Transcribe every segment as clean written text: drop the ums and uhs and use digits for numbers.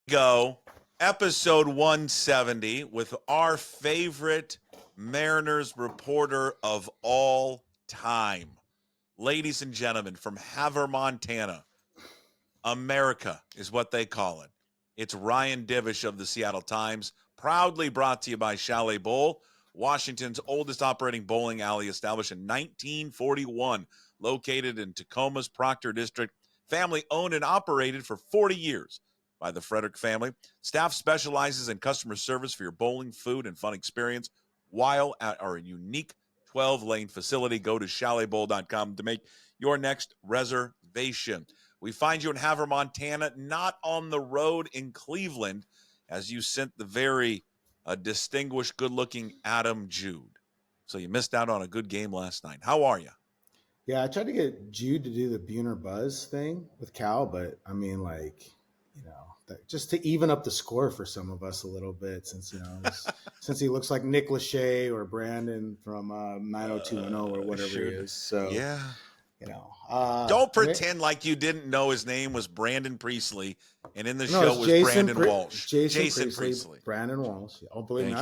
Go. Episode 170 with our favorite Mariners reporter of all time. Ladies and gentlemen, from Havre, Montana, America is what they call it. It's Ryan Divish of the Seattle Times, proudly brought to you by Chalet Bowl, Washington's oldest operating bowling alley, established in 1941, located in Tacoma's Proctor District, family owned and operated for 40 years by the Frederick family. Staff specializes in customer service for your bowling, food, and fun experience while at our unique 12-lane facility. Go to chaletbowl.com to make your next reservation. We find you in Havre, Montana, not on the road in Cleveland, as you sent the very distinguished, good-looking Adam Jude. So you missed out on a good game last night. How are you? Yeah, I tried to get Jude to do the Buhner Buzz thing with Cal, but I mean, just to even up the score for some of us a little bit, since since he looks like Nick Lachey or Brandon from 90210 or whatever he is. So yeah. Don't pretend like you didn't know his name was Brandon Priestley, and in the show was Brandon Walsh. Jason Priestley. Brandon Walsh. Oh, believe me,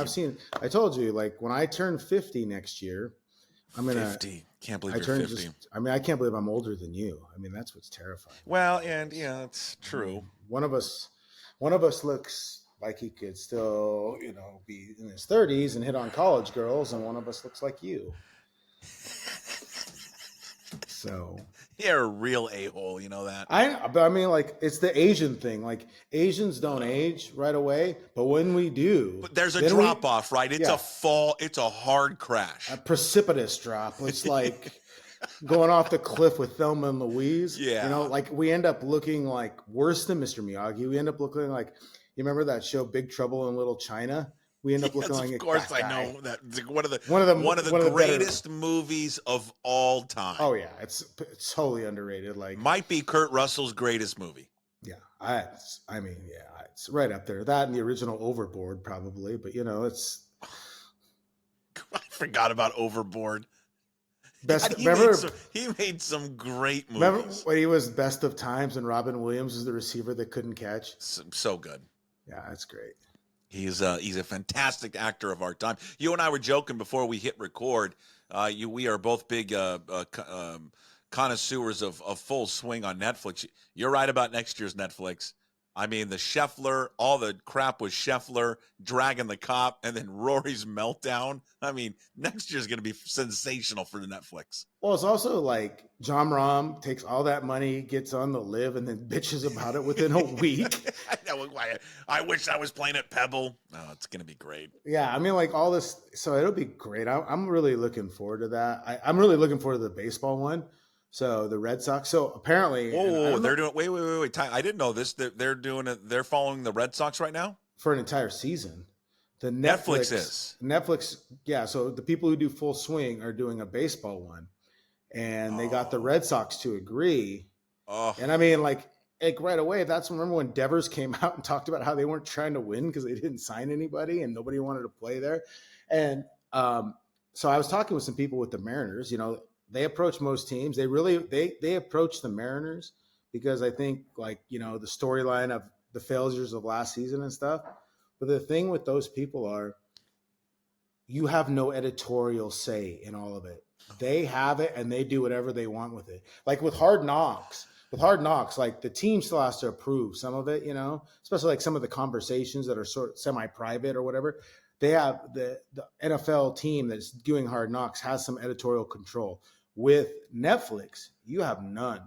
I told you, like, when I turn 50 next year, I'm going to 50. Can't believe you're 50. I can't believe I'm older than you. I mean, that's what's terrifying. Well, and yeah, it's true. One of us looks like he could still, be in his 30s and hit on college girls, and one of us looks like you. So you're a real a-hole, you know that. But I mean, like, it's the Asian thing. Like, Asians don't age right away, but when we do, but there's a drop off, right? It's a fall. It's a hard crash, a precipitous drop. It's like going off the cliff with Thelma and Louise. Yeah, like, we end up looking like worse than Mr. Miyagi. We end up looking like, you remember that show Big Trouble in Little China? We end up looking like, of course, I know that. It's like one of the greatest movies of all time. Oh yeah, it's totally underrated. Like, might be Kurt Russell's greatest movie. Yeah, it's right up there. That and the original Overboard, probably. But it's. I forgot about Overboard. He made some great movies. Remember when he was Best of Times and Robin Williams was the receiver that couldn't catch? So good. Yeah, that's great. He's a fantastic actor of our time. You and I were joking before we hit record. We are both big connoisseurs of Full Swing on Netflix. You're right about next year's Netflix. I mean, the Scheffler, all the crap with Scheffler, dragging the cop, and then Rory's meltdown. I mean, next year's going to be sensational for the Netflix. Well, it's also like John Rahm takes all that money, gets on the live, and then bitches about it within a week. I wish I was playing at Pebble. Oh, it's going to be great. Yeah, I mean, like, all this. So it'll be great. I'm really looking forward to that. I'm really looking forward to the baseball one. So the Red Sox. So apparently, they're doing. Wait. I didn't know this. They're doing it. They're following the Red Sox right now for an entire season. The Netflix. Yeah. So the people who do Full Swing are doing a baseball one, and they got the Red Sox to agree. Oh. And I mean, like right away. Remember when Devers came out and talked about how they weren't trying to win because they didn't sign anybody and nobody wanted to play there. And so I was talking with some people with the Mariners. They approach most teams. They approach the Mariners because I think, like, the storyline of the failures of last season and stuff. But the thing with those people are, you have no editorial say in all of it. They have it and they do whatever they want with it. Like with Hard Knocks, like, the team still has to approve some of it, especially like some of the conversations that are sort of semi-private or whatever. They have the NFL team that's doing Hard Knocks has some editorial control. With Netflix, you have none.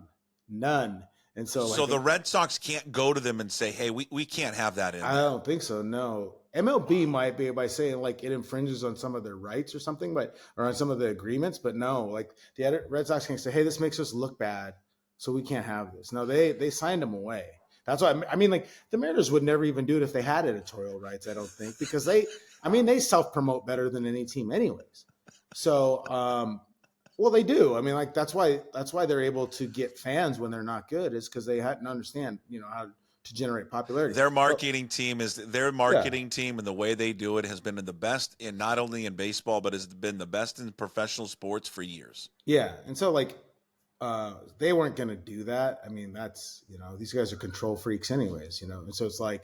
And so the Red Sox can't go to them and say, hey, we can't have that in. I don't think so, no. MLB might be by saying, like, it infringes on some of their rights or something, or on some of the agreements, but no, like, the Red Sox can say, hey, this makes us look bad, so we can't have this. No, they signed them away. That's why, I mean, like, the Mariners would never even do it if they had editorial rights, I don't think, because they self-promote better than any team anyways. So, well, they do. I mean, like, that's why they're able to get fans when they're not good, is because they hadn't understand, how to generate popularity. Their marketing team and the way they do it has been the best in not only in baseball, but has been the best in professional sports for years. Yeah. And so, like, they weren't going to do that. I mean, that's, these guys are control freaks anyways, and so it's like,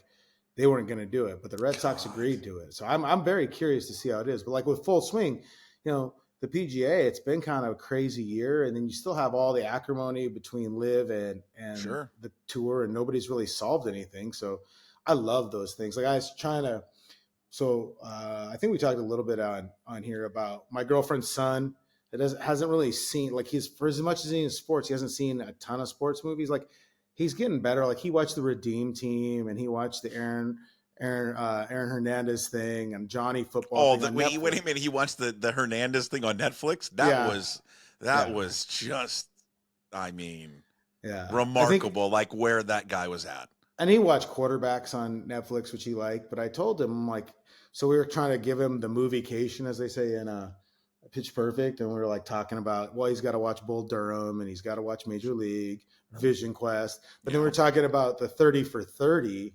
they weren't going to do it, but the Red Sox agreed to it. So I'm very curious to see how it is. But like with Full Swing, the PGA, it's been kind of a crazy year, and then you still have all the acrimony between Live and Sure. the tour, and nobody's really solved anything. So I love those things. Like I was trying to. So I think we talked a little bit on here about my girlfriend's son that hasn't really seen, like, he's, for as much as he's in sports, he hasn't seen a ton of sports movies. Like he's getting better. Like he watched the Redeem Team, and he watched the Aaron Hernandez thing and Johnny football. Oh, wait a minute. He watched the Hernandez thing on Netflix. That was just, I mean, remarkable. Like where that guy was at. And he watched Quarterbacks on Netflix, which he liked. But I told him, I'm like, so we were trying to give him the moviecation, as they say in Pitch Perfect, and we were like talking about, well, he's got to watch Bull Durham, and he's got to watch Major League, Vision Quest. But then we're talking about the 30 for 30.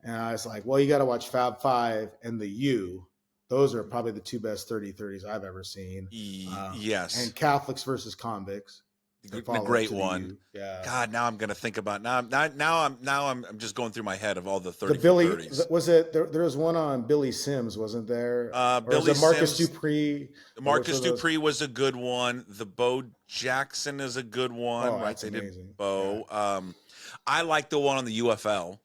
And I was like, well, you got to watch Fab Five and The U. Those are probably the two best 30-30s I've ever seen. Yes. And Catholics versus Convicts. The great one. Yeah. God, now I'm going to think about now I'm just going through my head of all the 30s. Was it there was one on Billy Sims, wasn't there? Billy Marcus Sims, Dupree. Marcus Dupree was a good one. The Bo Jackson is a good one. Oh, right? That's amazing. Bo. Yeah. I like the one on the UFL.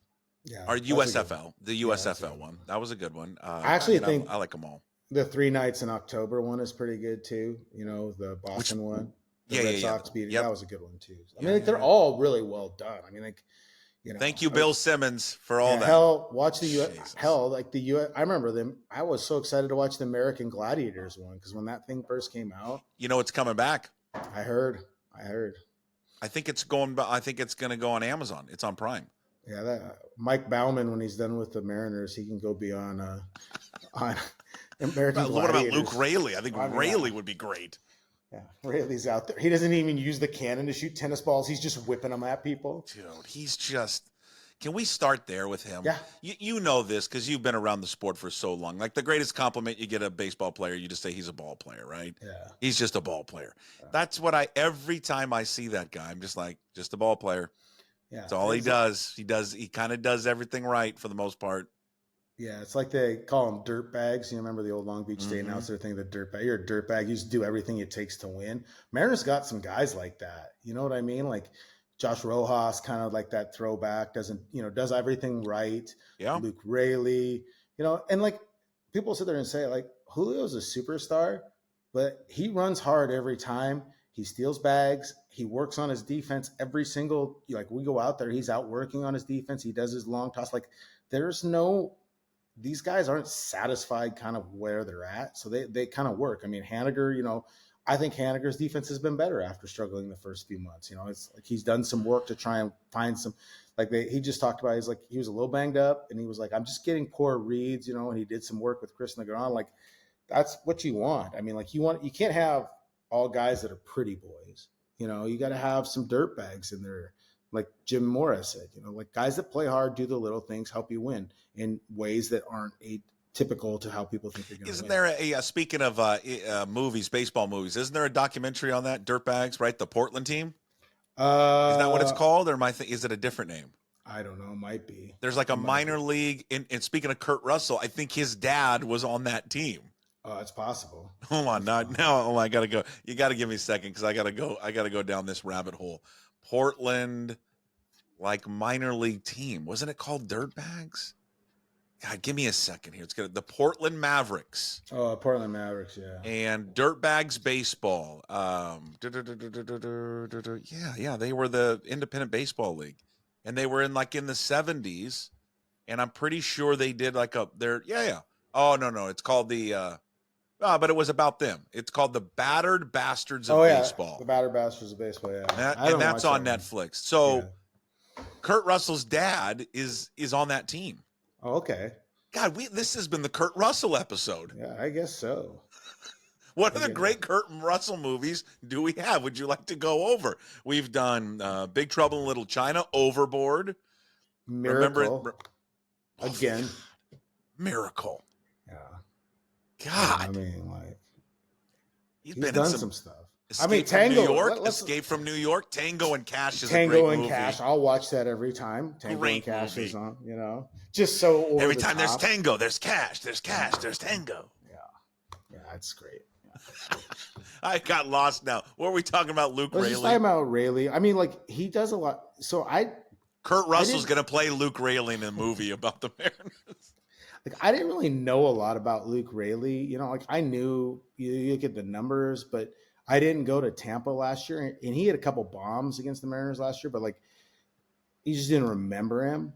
Yeah. Or USFL. The USFL one. That was a good one. I actually think I like them all. The 3 Nights in October one is pretty good too. The Boston one. The Red Sox beating. That was a good one too. I mean, they're all really well done. I mean, thank you, Bill Simmons, for all that. Hell, watch the I remember them. I was so excited to watch the American Gladiators one because when that thing first came out, it's coming back. I heard. I think it's going to go on Amazon. It's on Prime. Yeah, that Mike Bauman, when he's done with the Mariners, he can go be on American Gladiators. What about Luke Raley? I think Raley would be great. Yeah, Raley's out there. He doesn't even use the cannon to shoot tennis balls. He's just whipping them at people. Dude, he's just. Can we start there with him? Yeah. You know this because you've been around the sport for so long. Like the greatest compliment you get a baseball player, you just say he's a ball player, right? Yeah. He's just a ball player. Yeah. That's what every time I see that guy, I'm just like, just a ball player. Yeah. That's all he does. He kind of does everything right for the most part. Yeah, it's like they call them dirt bags. You remember the old Long Beach State announcer thing, the dirt bag. You're a dirt bag. You just do everything it takes to win. Mariners got some guys like that. You know what I mean? Like Josh Rojas, kind of like that throwback, does everything right. Yeah. Luke Raley, and like people sit there and say like Julio's a superstar, but he runs hard every time. He steals bags. He works on his defense every single, we go out there, he's out working on his defense. He does his long toss. Like these guys aren't satisfied kind of where they're at. So they kind of work. I mean, Haniger, I think Haniger's defense has been better after struggling the first few months. It's like he's done some work to try and find some, he just talked about, he's like, he was a little banged up and he was like, I'm just getting poor reads, and he did some work with Chris Negron. Like that's what you want. I mean, like you can't have all guys that are pretty boys. You got to have some dirt bags in there. Like Jim Morris said, like guys that play hard, do the little things, help you win in ways that aren't typical to how people think they're going to win. Isn't there speaking of movies, baseball movies, isn't there a documentary on that, Dirtbags, right? The Portland team? Isn't that what it's called? Or is it a different name? I don't know. It might be. There's like a minor league. And speaking of Kurt Russell, I think his dad was on that team. Oh, it's possible. Hold on. Now I got to go. You got to give me a second because I got to go down this rabbit hole. Portland, like minor league team. Wasn't it called Dirtbags? God, give me a second here. It's good. The Portland Mavericks. Oh, Portland Mavericks, yeah. And Dirtbags baseball. Yeah, they were the independent baseball league, and they were in the 70s, and I'm pretty sure they did yeah. Oh no, it's called but it was about them. It's called the Battered Bastards of Baseball. The Battered Bastards of Baseball, yeah. And that's on Netflix. So Kurt Russell's dad is on that team. Oh, okay. God, this has been the Kurt Russell episode. Yeah, I guess so. What other great Kurt Russell movies do we have? Would you like to go over? We've done Big Trouble in Little China, Overboard. Miracle. Again. Miracle. Yeah. God. I mean, he's done some stuff. Escape from New York. Escape from New York. Tango and Cash is a great Tango and movie. Cash. I'll watch that every time. Tango Great and Cash movie. is on. You know, just so over every the time top. there's Tango, there's Cash. There's Cash. There's Tango. Yeah, that's great. I got lost now. What were we talking about, Luke Let's Raley? just talk about Raley. I mean, like, he does a lot. So Kurt Russell's going to play Luke Raley in a movie about the Mariners. Like, I didn't really know a lot about Luke Raley. You know, like, I knew you look at the numbers, but I didn't go to Tampa last year, and he had a couple bombs against the Mariners last year, but like, you just didn't remember him.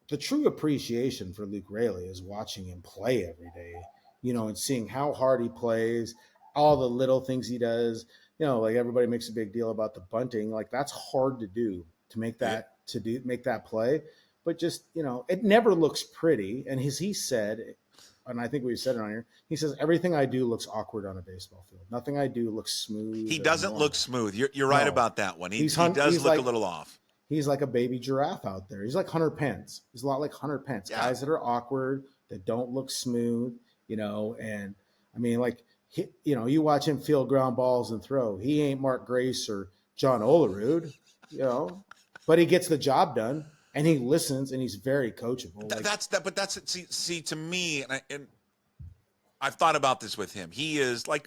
The true appreciation for Luke Raley is watching him play every day, you know, and seeing how hard he plays, all the little things he does. You know, like, everybody makes a big deal about the bunting. Like, that's hard to do, to make that make that play. But just, you know, it never looks pretty. And he said, and I think we said it on here, he says, everything I do looks awkward on a baseball field. Nothing I do looks smooth. He doesn't look smooth. You're right about that one. He does look a little off. He's like a baby giraffe out there. He's like Hunter Pence. He's a lot like Hunter Pence. Yeah. Guys that are awkward, that don't look smooth, you know. And I mean, like, you know, you watch him field ground balls and throw. He ain't Mark Grace or John Olerud, you know, but he gets the job done. And he listens, and he's very coachable. See, to me, and I've thought about this with him. He is like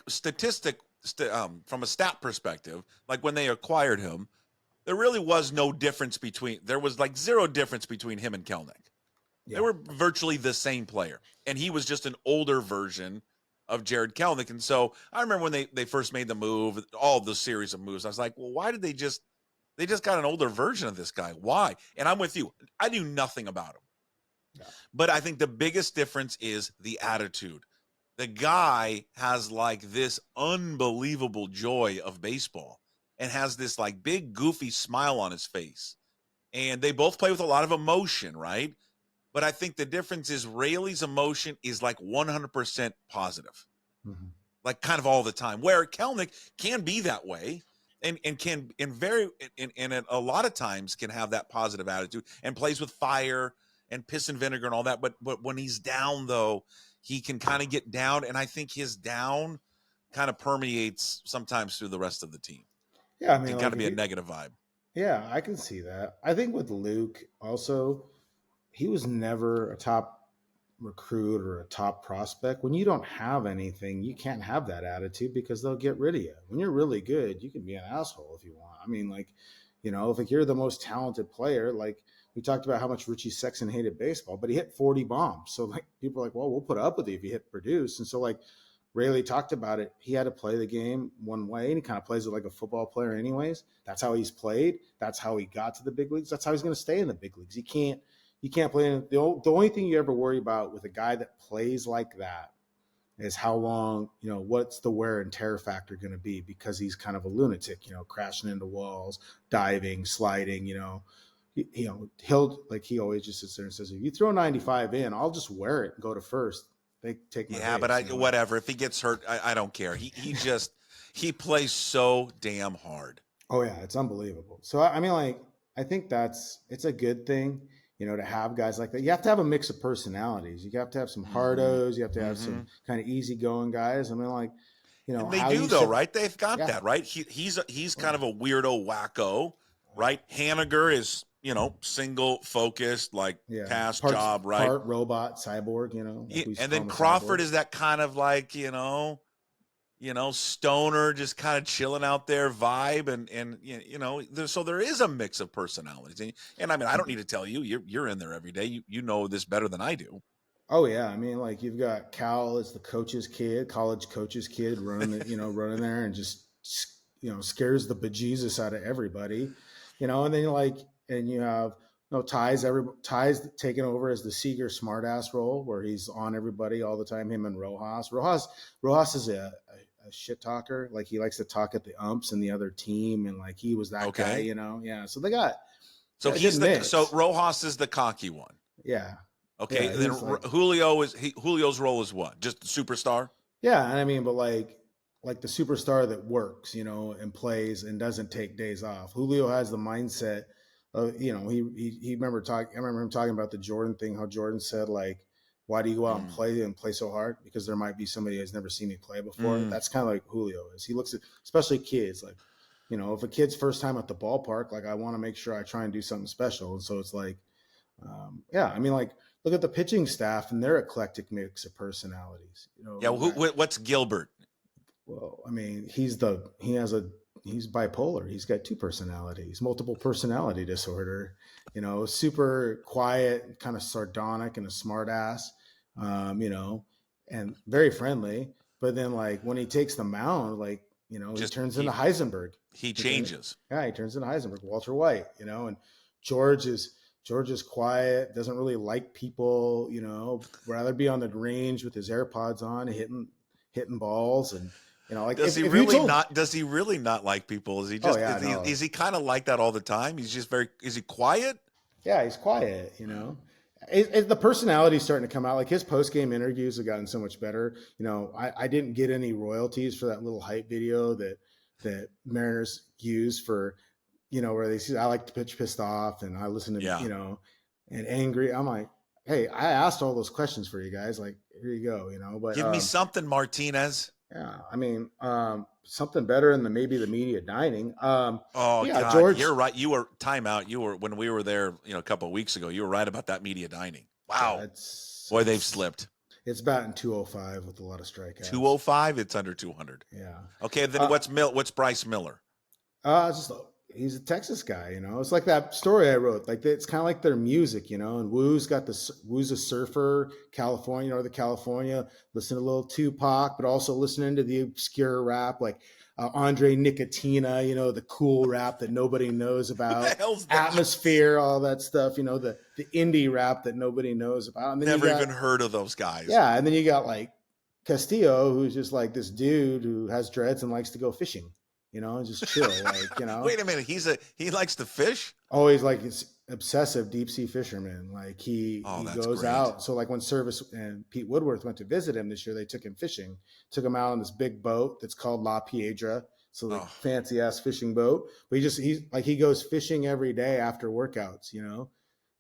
from a stat perspective. Like, when they acquired him, there really was no difference there was like zero difference between him and Kelnick. Yeah. They were virtually the same player, and he was just an older version of Jared Kelnick. And so I remember when they first made the move, all the series of moves. I was like, well, why did they just got an older version of this guy? Why? And I'm with you. I knew nothing about him. Yeah. But I think the biggest difference is the attitude. The guy has like this unbelievable joy of baseball and has this like big goofy smile on his face. And they both play with a lot of emotion, right? But I think the difference is Raley's emotion is like 100% positive. Mm-hmm. Like, kind of all the time, where Kelnick can be that way. And a lot of times can have that positive attitude and plays with fire and piss and vinegar and all that. But when he's down, though, he can kind of get down. And I think his down kind of permeates sometimes through the rest of the team. Yeah, I mean, it can kind of be a negative vibe. Yeah, I can see that. I think with Luke also, he was never a top recruit or a top prospect. When you don't have anything, you can't have that attitude because they'll get rid of you. When you're really good, you can be an asshole if you want. I mean, like, you know, if you're the most talented player, like, we talked about how much Richie Sexson hated baseball, but he hit 40 bombs. So, like, people are like, well, we'll put up with you if you hit produce. And so, like, Raley talked about it. He had to play the game one way, and he kind of plays it like a football player anyways. That's how he's played. That's how he got to the big leagues. That's how he's going to stay in the big leagues. You can't play. The only thing you ever worry about with a guy that plays like that is how long, you know, what's the wear and tear factor going to be, because he's kind of a lunatic, you know, crashing into walls, diving, sliding, you know, he'll, like, he always just sits there and says, if you throw 95 in, I'll just wear it and go to first. They take my base, but whatever. If he gets hurt, I don't care. He plays so damn hard. Oh yeah, it's unbelievable. So I mean, like, I think it's a good thing, you know, to have guys like that. You have to have a mix of personalities. You have to have some hardos. You have to have some kind of easygoing guys. I mean, like, you know, and they do though, right? They've got that, right? He's kind of a weirdo wacko, right? Haniger is, you know, single focused, like task job, right? Part robot, cyborg, you know. Like, and then Crawford is that kind of like, you know, stoner, just kind of chilling out there vibe, and you know, so there is a mix of personalities, and I mean, I don't need to tell you, you're in there every day. You know this better than I do. Oh yeah, I mean, like, you've got Cal as the college coach's kid, running there and just, you know, scares the bejesus out of everybody, you know, and then and you have, you know, Ty's taking over as the Seager smartass role, where he's on everybody all the time. Him and Rojas is a shit talker. Like, he likes to talk at the umps and the other team, and like, he was that guy, you know. Yeah, so they got. So so Rojas is the cocky one. Yeah. Okay, yeah, then Julio's role is what? Just the superstar? Yeah, and I mean, but like the superstar that works, you know, and plays and doesn't take days off. Julio has the mindset of, you know, I remember him talking about the Jordan thing, how Jordan said, like, Why do you go out and play so hard? Because there might be somebody who's never seen me play before. That's kind of like Julio is. He looks at, especially kids, like, you know, if a kid's first time at the ballpark, like I want to make sure I try and do something special. And so it's like, yeah, I mean, like, look at the pitching staff and their eclectic mix of personalities. You know, Yeah. What's Gilbert? well, I mean, he's bipolar. He's got two personalities, multiple personality disorder, you know, super quiet, kind of sardonic and a smart ass, you know, and very friendly. But then like when he takes the mound, like, you know, he turns into Heisenberg. He changes. He turns into Heisenberg, Walter White, you know, and George is quiet, doesn't really like people, you know, rather be on the range with his AirPods on, hitting balls. And, you know, like, does he really not like people? Is he just, is he kind of like that all the time? He's just is he quiet? Yeah, he's quiet, you know. The personality's starting to come out. Like his post-game interviews have gotten so much better. You know, I didn't get any royalties for that little hype video that Mariners use for, you know, where they see I like to pitch pissed off and I listen to, you know, and angry. I'm like, hey, I asked all those questions for you guys. Like, here you go, you know. But give me something, Martinez. Yeah, I mean, something better than maybe the media dining. Yeah, God, George, you're right. You were timeout. You were when we were there, you know, a couple of weeks ago. You were right about that media dining. Wow, boy, they've slipped. It's batting 205 with a lot of strikeouts. 205. It's under 200. Yeah. Okay, then what's Bryce Miller? He's a Texas guy, you know. It's like that story I wrote. Like it's kind of like their music, you know. And Woo's a surfer, California, Northern California. Listen to a little Tupac, but also listening to the obscure rap, like Andre Nicotina, you know, the cool rap that nobody knows about, Atmosphere, all that stuff, you know, the indie rap that nobody knows about. And then never even heard of those guys. Yeah, and then you got like Castillo, who's just like this dude who has dreads and likes to go fishing. You know, and just chill, like, you know. Wait a minute, he likes to fish? Oh, he's like it's obsessive deep sea fisherman. Like he goes great. out. So like when Service and Pete Woodworth went to visit him this year, they took him fishing. Took him out on this big boat that's called La Piedra. So like fancy ass fishing boat. But he goes fishing every day after workouts, you know.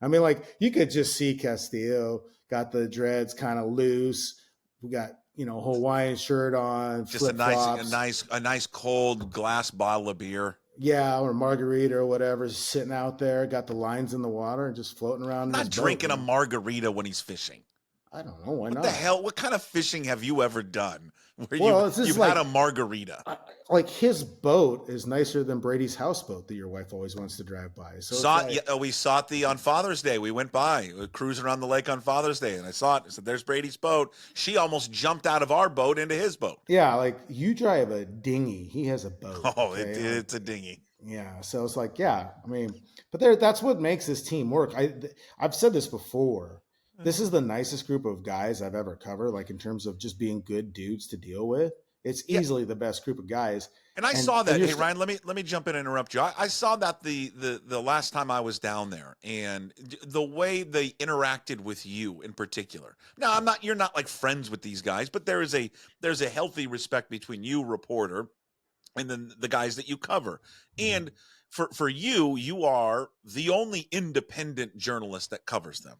I mean, like you could just see Castillo got the dreads kind of loose. We got, you know, Hawaiian shirt on, just a nice cold glass bottle of beer. Yeah, or margarita or whatever, sitting out there, got the lines in the water and just floating around. Not drinking a margarita when he's fishing. I don't know. Why not? What the hell? What kind of fishing have you ever done where you've had a margarita? Like his boat is nicer than Brady's houseboat that your wife always wants to drive by. So we saw it on Father's Day. We went by, cruising around the lake on Father's Day, and I saw it. I said, "There's Brady's boat." She almost jumped out of our boat into his boat. Yeah, like you drive a dinghy. He has a boat. Oh, okay? It's a dinghy. Yeah, so it's like, yeah, I mean, but that's what makes this team work. I've said this before. This is the nicest group of guys I've ever covered, like in terms of just being good dudes to deal with. It's easily the best group of guys. And I saw that. Hey, Ryan, let me jump in and interrupt you. I saw that the last time I was down there, and the way they interacted with you in particular. Now, you're not like friends with these guys, but there's a healthy respect between you, reporter, and then the guys that you cover. And for you are the only independent journalist that covers them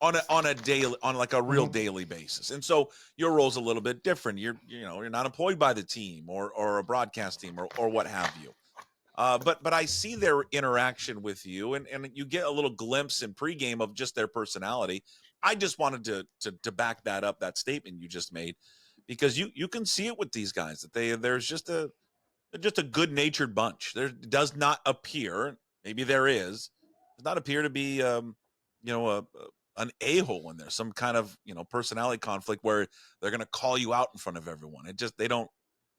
on a real daily basis. And so your role's a little bit different. You're not employed by the team or a broadcast team or what have you. But I see their interaction with you, and you get a little glimpse in pregame of just their personality. I just wanted to back that up, that statement you just made, because you can see it with these guys that there's just a good-natured bunch. There does not appear, maybe there is, does not appear to be an a-hole in there, some kind of personality conflict where they're going to call you out in front of everyone. They don't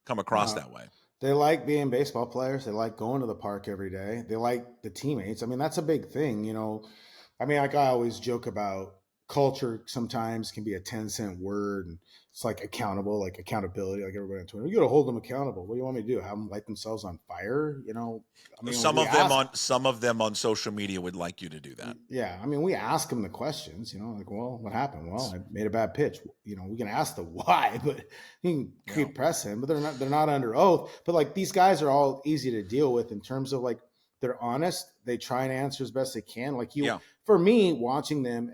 come across that way. They like being baseball players. They like going to the park every day. They like the teammates. I mean, that's a big thing, I mean, like I always joke about culture sometimes can be a 10-cent word, and it's like accountability, like everybody on Twitter. You got to hold them accountable. What do you want me to do? Have them light themselves on fire? I mean, some of them on social media would like you to do that. Yeah, I mean, we ask them the questions. Like, well, what happened? Well, I made a bad pitch. We can ask the why, but you can keep pressing. But they're not under oath. But like these guys are all easy to deal with in terms of like they're honest. They try and answer as best they can. Like for me, watching them,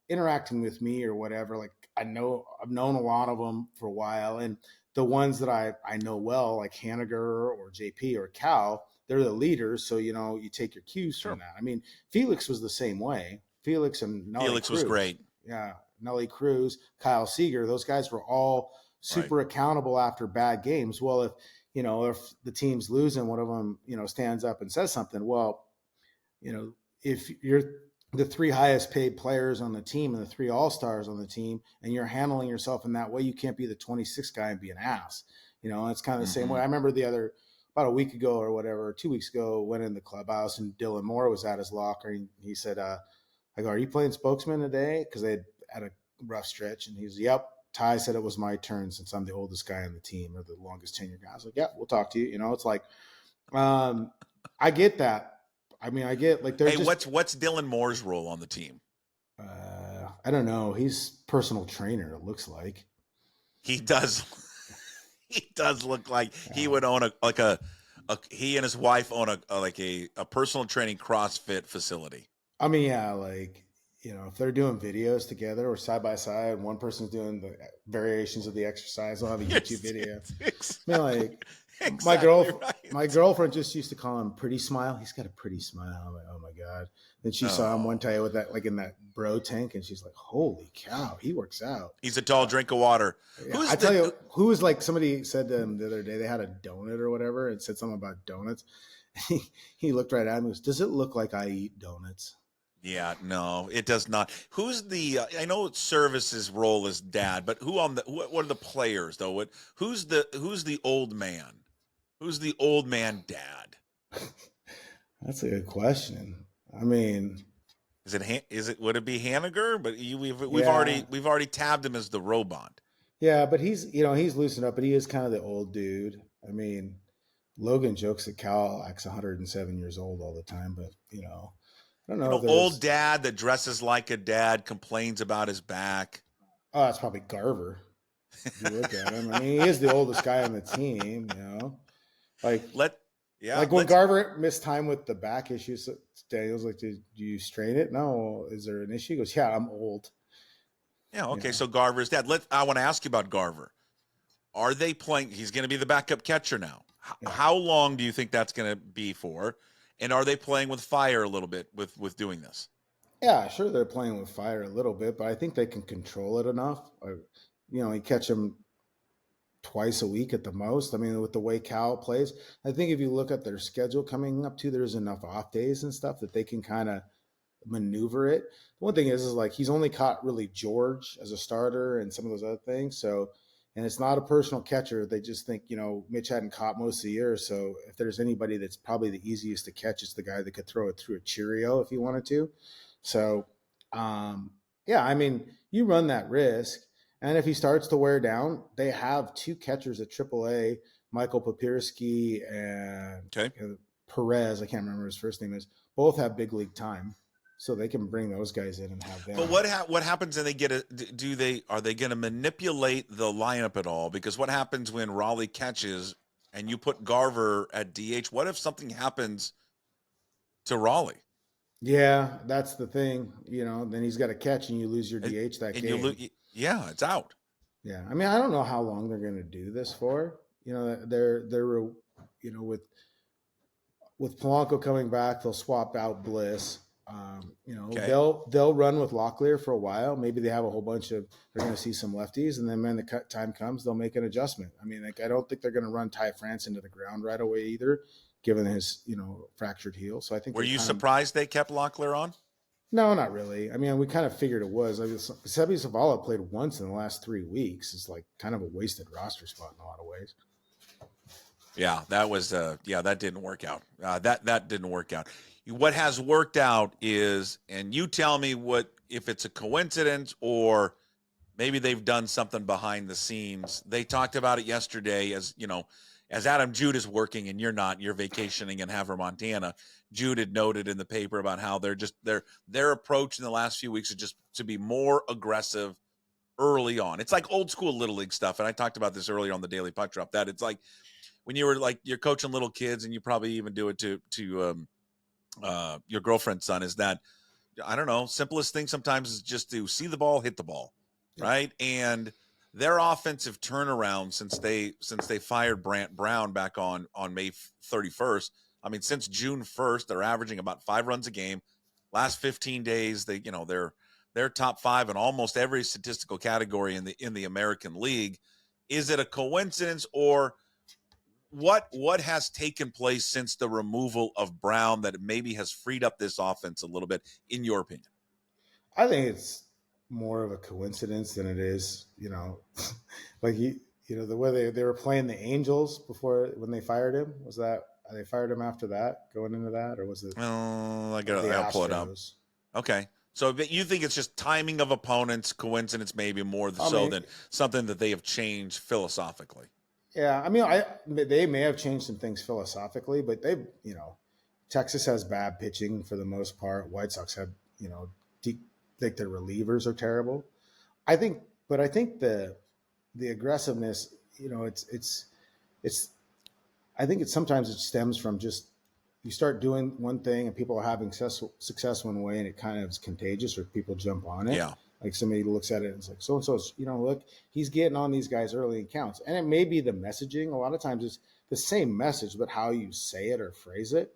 interacting with me or whatever, like I've known a lot of them for a while, and the ones that I know well, like Haniger or JP or Cal, they're the leaders. So, you take your cues from Sure. that. I mean, Felix was the same way. Felix and Nelly Felix was Cruz. great. Yeah. Nelly Cruz, Kyle Seager, those guys were all Right. super accountable after bad games. Well, if the team's losing, one of them, stands up and says something. Well, if you're the three highest paid players on the team and the three all-stars on the team, and you're handling yourself in that way, you can't be the 26th guy and be an ass. It's kind of the same way. I remember about a week ago or whatever, 2 weeks ago, went in the clubhouse and Dylan Moore was at his locker. And he said, I go, are you playing spokesman today? Because they had a rough stretch. And he was, yep. Ty said it was my turn since I'm the oldest guy on the team or the longest tenure guy. I was like, yeah, we'll talk to you. It's like, I get that. I mean, I get like, hey, what's Dylan Moore's role on the team? I don't know. He's personal trainer. It looks like He does. He does look like he would own he and his wife own a personal training CrossFit facility. I mean, yeah, like, if they're doing videos together or side by side, one person's doing the variations of the exercise, they'll have a YouTube video. I mean, like, exactly my girlfriend just used to call him Pretty Smile. He's got a pretty smile. I'm like, oh my God. Then she saw him one time with that, like in that bro tank, and she's like, holy cow, he works out. He's a tall drink of water. Yeah, tell you, who was like, somebody said to him the other day, they had a donut or whatever and said something about donuts. He looked right at me and goes, does it look like I eat donuts? Yeah, no, it does not. Who's the? I know Service's role is dad, but what are the players though? Who's the old man? Who's the old man dad? That's a good question. I mean, would it be Haniger? But we've already tabbed him as the robot. Yeah, but he's loosened up, but he is kind of the old dude. I mean, Logan jokes that Cal acts 107 years old all the time, but I don't know. Old dad that dresses like a dad complains about his back. Oh, that's probably Garver. If you look at him, I mean, he is the oldest guy on the team. When Garver missed time with the back issues, Daniel's like, "Did you strain it? No. Is there an issue?" He goes, "Yeah, I'm old." Yeah. Okay. So Garver's dad. I want to ask you about Garver. Are they playing? He's going to be the backup catcher now. Yeah. How long do you think that's going to be for? And are they playing with fire a little bit with doing this? Yeah, sure, they're playing with fire a little bit, but I think they can control it enough. You catch them twice a week at the most. I mean, with the way Cal plays, I think if you look at their schedule coming up too, there's enough off days and stuff that they can kind of maneuver it. The one thing is like he's only caught really George as a starter and some of those other things. So, and it's not a personal catcher. They just think, Mitch hadn't caught most of the year. So if there's anybody that's probably the easiest to catch, it's the guy that could throw it through a Cheerio if he wanted to. So, yeah, I mean, you run that risk. And if he starts to wear down, they have two catchers at AAA, Michael Papirski and Perez. I can't remember his first name is. Both have big league time. So they can bring those guys in and have them. But what happens when they get are they going to manipulate the lineup at all? Because what happens when Raleigh catches and you put Garver at DH? What if something happens to Raleigh? Yeah, that's the thing. Then he's got to catch and you lose your DH that game. Yeah, it's out. Yeah, I mean, I don't know how long they're going to do this for. They're with Polanco coming back, they'll swap out Bliss. They'll run with Locklear for a while. Maybe they have a whole bunch of. They're going to see some lefties, and then when the time comes, they'll make an adjustment. I mean, I don't think they're going to run Ty France into the ground right away either, given his fractured heel. So I think. Were you surprised they kept Locklear on? No, not really. I mean, we kind of figured it was. I mean, Sebi Zavala played once in the last 3 weeks. It's like kind of a wasted roster spot in a lot of ways. Yeah, that was. That didn't work out. That didn't work out. What has worked out is, and you tell me if it's a coincidence or maybe they've done something behind the scenes. They talked about it yesterday as Adam Jude is working and you're vacationing in Havre, Montana. Jude had noted in the paper about how their approach in the last few weeks is just to be more aggressive early on. It's like old school Little League stuff. And I talked about this earlier on the Daily Puck Drop, that it's like when you were like, you're coaching little kids and you probably even do it to your girlfriend's son, is that I don't know, simplest thing sometimes is just to see the ball, hit the ball, Yeah. right? And their offensive turnaround since they fired Brant Brown back on May 31st. I mean, since June 1st, they're averaging about 5 runs a game. Last 15 days, they're top 5 in almost every statistical category in the American League. Is it a coincidence, or what has taken place since the removal of Brown that maybe has freed up this offense a little bit, in your opinion? I think it's more of a coincidence than it is, like the way they were playing the Angels before when they fired him. Was that they fired him after that, going into that, or was it? Oh, The I'll pull it up. Astros? Okay. So but you think it's just timing of opponents, coincidence maybe more I so mean, than something that they have changed philosophically? yeah. I mean, they may have changed some things philosophically, but Texas has bad pitching for the most part. White Sox have, think their relievers are terrible. I think the aggressiveness, it's I think sometimes it stems from just you start doing one thing and people are having success one way and it kind of is contagious or people jump on it. Yeah. Like somebody looks at it and it's like, so and so, look, he's getting on these guys early in counts. And it may be the messaging. A lot of times it's the same message, but how you say it or phrase it.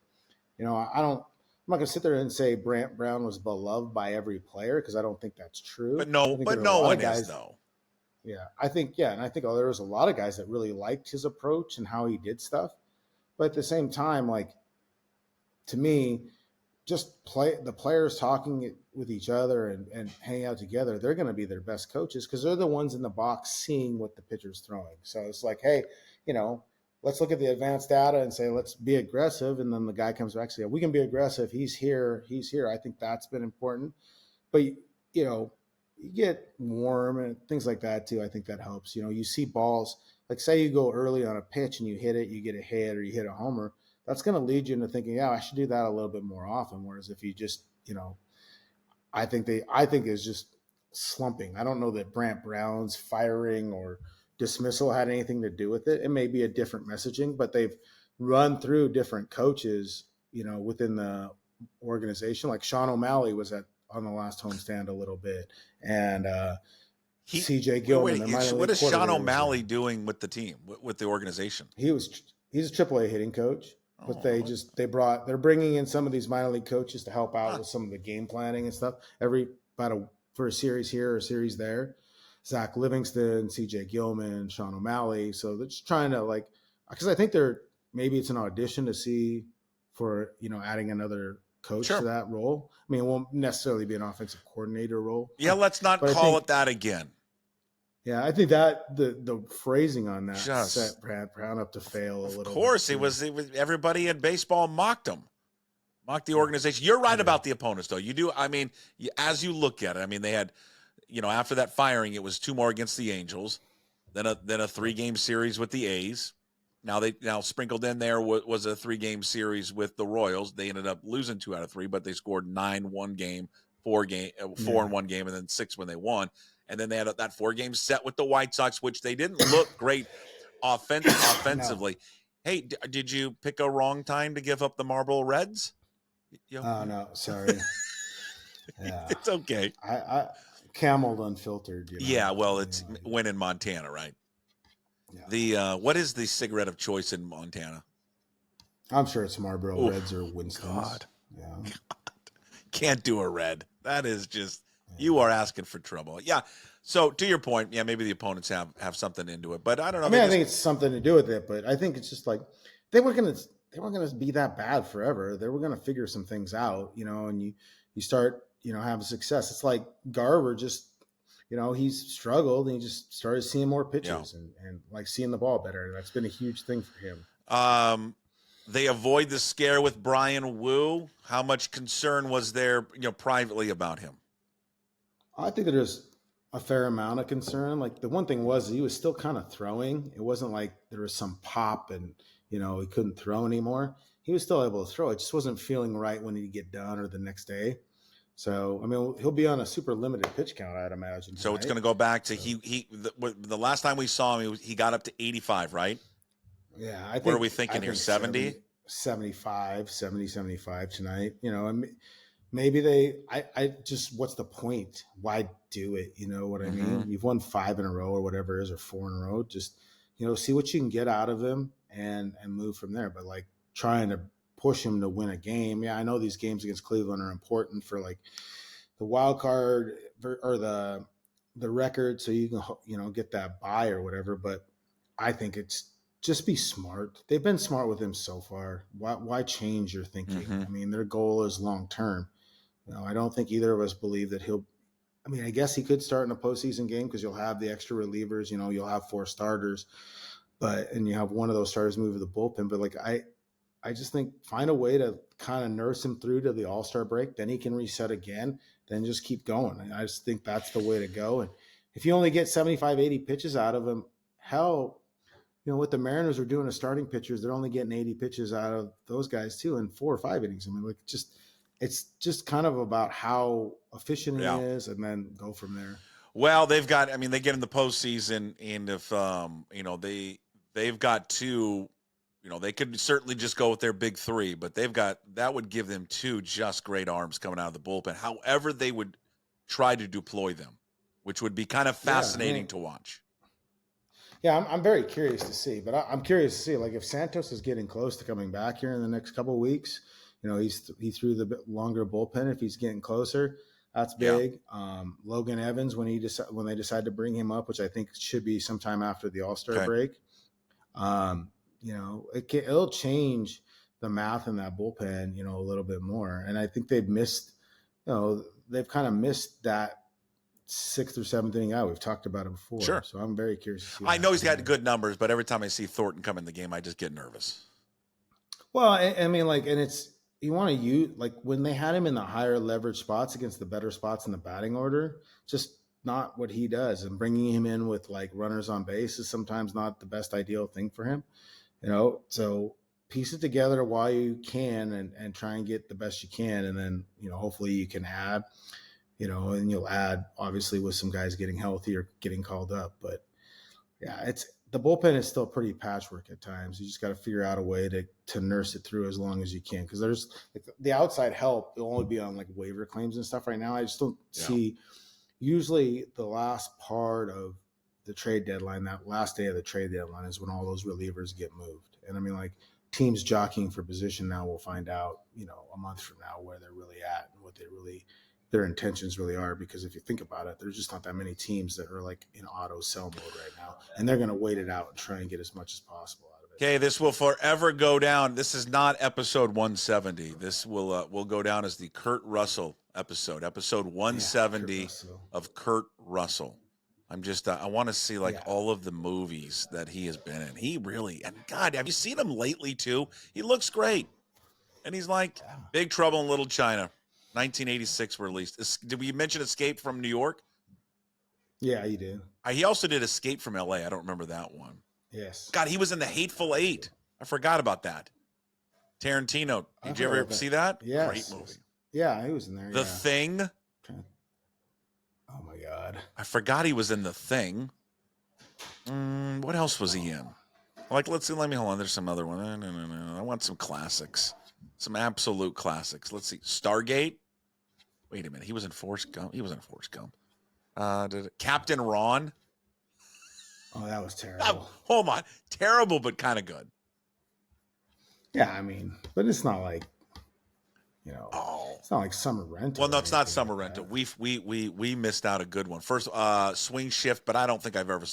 I'm not going to sit there and say Brant Brown was beloved by every player because I don't think that's true. But no one is, though. Yeah, I think there was a lot of guys that really liked his approach and how he did stuff. But at the same time, like, to me, just the players talking with each other and hanging out together, they're going to be their best coaches because they're the ones in the box seeing what the pitcher's throwing. So it's like, hey, let's look at the advanced data and say, let's be aggressive. And then the guy comes back and says, we can be aggressive. He's here. I think that's been important. But, you get warm and things like that too. I think that helps. You see balls, like say you go early on a pitch and you hit it, you get a hit or you hit a homer. That's going to lead you into thinking, yeah, I should do that a little bit more often. Whereas if you just, I think is just slumping. I don't know that Brant Brown's firing or dismissal had anything to do with it. It may be a different messaging, but they've run through different coaches, within the organization. Like Sean O'Malley was on the last homestand a little bit, and CJ Gilman. What is Sean O'Malley doing with the team, with the organization? He's a AAA hitting coach, but they're bringing in some of these minor league coaches to help out with some of the game planning and stuff. For a series here or a series there. Zach Livingston, CJ Gilman, Sean O'Malley. So they're just trying to because I think maybe it's an audition to see for, adding another coach to that role. I mean, it won't necessarily be an offensive coordinator role. Yeah, let's not call it that again. Yeah, I think that the phrasing on that set Brant Brown up to fail a little. Of course, it was everybody in baseball mocked him. Mock the organization. You're right about the opponents, though. You do. I mean, as you look at it, I mean, they had, after that firing, it was 2 more against the Angels, then a 3-game series with the A's. Now sprinkled in there was a 3-game series with the Royals. They ended up losing 2 out of 3, but they scored 9 one game, 4 in one game, and then 6 when they won. And then they had that 4-game set with the White Sox, which they didn't look great offensively. No. Hey, did you pick a wrong time to give up the Marlboro Reds? Oh no, sorry. Yeah. It's okay. I Camel unfiltered. Yeah, well, it's when in Montana, right? Yeah. What is the cigarette of choice in Montana? I'm sure it's Marlboro Reds or Winston's. God. Yeah. God. Can't do a red. That is just you are asking for trouble. Yeah. So to your point, maybe the opponents have something into it, but I don't know. I think it's something to do with it, but I think it's just like they weren't going to be that bad forever. They were going to figure some things out, and you start, having success. It's like Garver just, he's struggled and he just started seeing more pitches and like seeing the ball better. That's been a huge thing for him. They avoid the scare with Brian Wu. How much concern was there, privately about him? I think there's a fair amount of concern. Like the one thing was he was still kind of throwing. It wasn't like there was some pop and, he couldn't throw anymore. He was still able to throw. It just wasn't feeling right when he'd get done or the next day. So, I mean, he'll be on a super limited pitch count, I'd imagine. So it's going to go back to the last time we saw him, he got up to 85, right? Yeah. I think, what are we thinking here? 70? 75 tonight. maybe I just, what's the point? Why do it? You know what I Mm-hmm. mean? You've won 5 in a row or whatever it is, or 4 in a row. Just, see what you can get out of him and move from there. But like trying to push him to win a game. Yeah, I know these games against Cleveland are important for like the wild card or the record, so you can get that bye or whatever. But I think it's just be smart. They've been smart with him so far. Why change your thinking? Mm-hmm. I mean, their goal is long term. I don't think either of us believe that he'll. I mean, I guess he could start in a postseason game because you'll have the extra relievers. You'll have 4 starters, and you have one of those starters move to the bullpen. But like I just think find a way to kind of nurse him through to the All-Star break. Then he can reset again. Then just keep going. And I just think that's the way to go. And if you only get 75, 80 pitches out of him, hell, what the Mariners are doing as starting pitchers, they're only getting 80 pitches out of those guys too in 4 or 5 innings. I mean, it's just kind of about how efficient he Yeah. is, and then go from there. Well, they get in the postseason, and if they've got 2. They could certainly just go with their big 3, but that would give them 2 just great arms coming out of the bullpen. However, they would try to deploy them, which would be kind of fascinating to watch. Yeah, I'm very curious to see, but I'm curious to see, like, if Santos is getting close to coming back here in the next couple of weeks. He threw the bit longer bullpen. If he's getting closer, that's big. Yeah. Logan Evans, when they decide to bring him up, which I think should be sometime after the All-Star break. It'll change the math in that bullpen, a little bit more. And I think they've kind of missed that 6th or 7th inning out. We've talked about it before. Sure. So I'm very curious to see. I know he's got good numbers, but every time I see Thornton come in the game, I just get nervous. Well, I mean, like, and it's, you want to use, like, when they had him in the higher leverage spots against the better spots in the batting order, just not what he does. And bringing him in with like runners on base is sometimes not the best ideal thing for him. So piece it together while you can and try and get the best you can. And then, hopefully you can add, and you'll add obviously with some guys getting healthy or getting called up. But yeah, the bullpen is still pretty patchwork at times. You just got to figure out a way to nurse it through as long as you can. Cause there's like the outside help will only be on like waiver claims and stuff right now. I just don't see, usually the last part of the trade deadline, that last day of the trade deadline is when all those relievers get moved. And I mean, like, teams jockeying for position now will find out, a month from now where they're really at and what their intentions really are. Because if you think about it, there's just not that many teams that are like in auto sell mode right now, and they're going to wait it out and try and get as much as possible out of it. Okay, this will forever go down. This is not episode 170. This will go down as the Kurt Russell episode 170 of Kurt Russell. I'm just, I want to see all of the movies that he has been in. He really, and God, have you seen him lately too? He looks great. And he's like Big Trouble in Little China, 1986 released. Did we mention Escape from New York? Yeah, you did. He also did Escape from LA. I don't remember that one. Yes. God, he was in The Hateful Eight. I forgot about that. Tarantino. Did you ever see that? Yes. Great movie. Yeah, he was in there. The Thing. Oh my God. I forgot he was in The Thing. What else was he in? Like, let me hold on. There's some other one. No. I want some classics. Some absolute classics. Let's see. Stargate. Wait a minute. He was in Forrest Gump. Captain Ron. Oh, that was terrible. Hold on. Terrible, but kind of good. Yeah, I mean, but it's not like, it's not like Summer Rental. Well, no, it's not Summer Rental. We missed out a good one. First, Swing Shift, but I don't think I've ever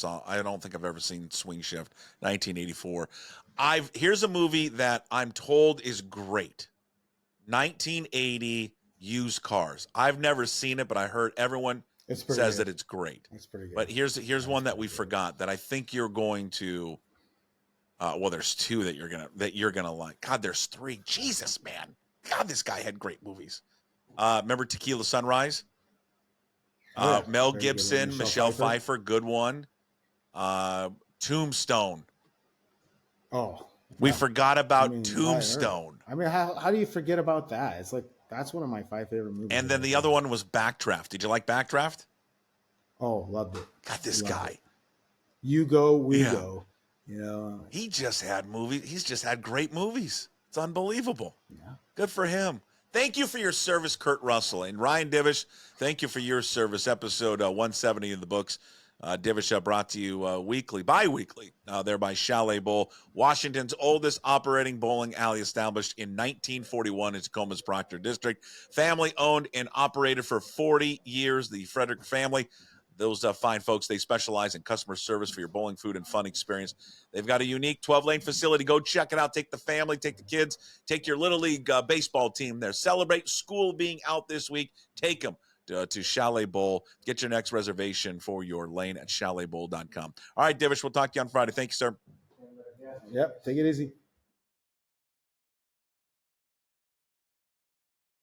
seen Swing Shift, 1984. Here's a movie that I'm told is great. 1980 Used Cars. I've never seen it, but I heard everyone says that it's great. It's pretty good. But here's one that we forgot that I think you're going to. Well, there's 2 that you're gonna like. God, there's 3. Jesus, man. God, this guy had great movies. Remember Tequila Sunrise? Mel Gibson, Michelle Pfeiffer, good one. Tombstone. Oh, we forgot about Tombstone. I mean, how do you forget about that? It's like, that's one of my 5 favorite movies. And then the other one was Backdraft. Did you like Backdraft? Oh, loved it. God, this guy. It. You go, we go. He just had movies. He's just had great movies. It's unbelievable. Yeah. Good for him. Thank you for your service, Kurt Russell. And Ryan Divish, thank you for your service. Episode 170 in the books. Divish brought to you bi-weekly, there by Chalet Bowl, Washington's oldest operating bowling alley, established in 1941 in Tacoma's Proctor District. Family owned and operated for 40 years. The Frederick family, those fine folks, they specialize in customer service for your bowling, food, and fun experience. They've got a unique 12-lane facility. Go check it out. Take the family, take the kids, take your Little League baseball team there. Celebrate school being out this week. Take them to Chalet Bowl. Get your next reservation for your lane at chaletbowl.com. All right, Divish, we'll talk to you on Friday. Thank you, sir. Yep, take it easy.